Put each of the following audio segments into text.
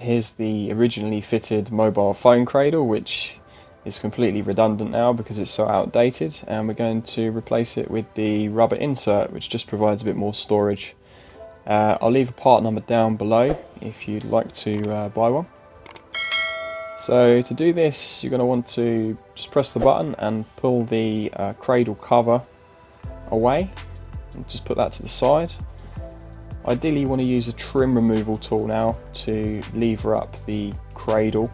here's the originally fitted mobile phone cradle, which is completely redundant now because it's so outdated, and we're going to replace it with the rubber insert, which just provides a bit more storage. I'll leave a part number down below if you'd like to buy one. So to do this, you're going to want to just press the button and pull the cradle cover away, and just put that to the side. Ideally you want to use a trim removal tool now to lever up the cradle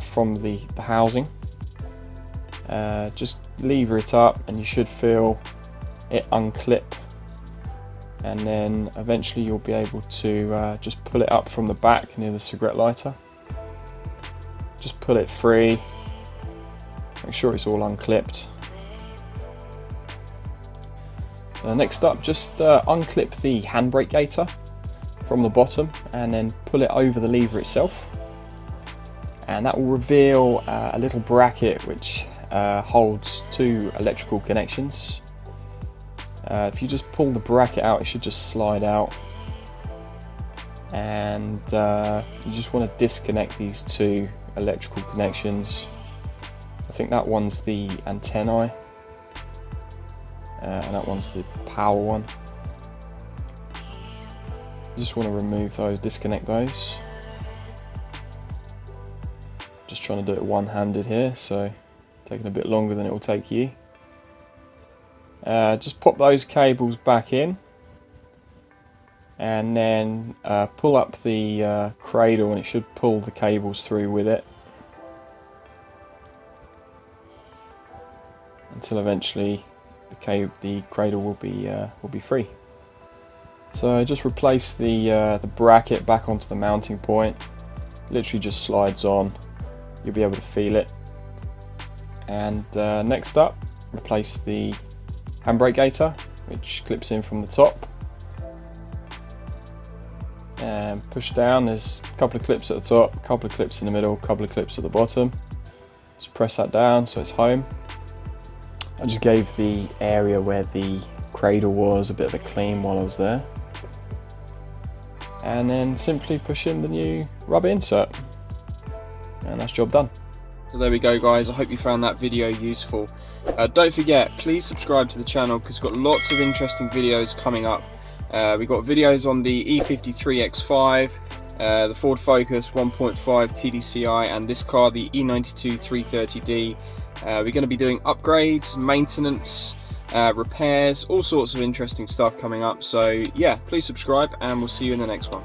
from the housing. Just lever it up and you should feel it unclip, and then eventually you'll be able to just pull it up from the back near the cigarette lighter. Just pull it free, make sure it's all unclipped. Next up, just unclip the handbrake gaiter from the bottom and then pull it over the lever itself, and that will reveal a little bracket which holds two electrical connections. If you just pull the bracket out, it should just slide out, and you just want to disconnect these two electrical connections. I think that one's the antennae, and that one's the power one. You just want to remove those, disconnect those. Just trying to do it one-handed here, so taking a bit longer than it will take you. Just pop those cables back in, and then pull up the cradle, and it should pull the cables through with it until eventually the cradle will be free. So just replace the bracket back onto the mounting point. Literally just slides on. You'll be able to feel it. And next up, replace the handbrake gaiter, which clips in from the top. And push down. There's a couple of clips at the top, a couple of clips in the middle, a couple of clips at the bottom. Just press that down so it's home. I just gave the area where the cradle was a bit of a clean while I was there. And then simply push in the new rubber insert. And that's job done. So there we go, guys. I hope you found that video useful. Don't forget, please subscribe to the channel because we've got lots of interesting videos coming up. We've got videos on the E53 X5, the Ford Focus 1.5 TDCi, and this car, the E92 330D. We're going to be doing upgrades, maintenance, repairs, all sorts of interesting stuff coming up. So yeah, please subscribe and we'll see you in the next one.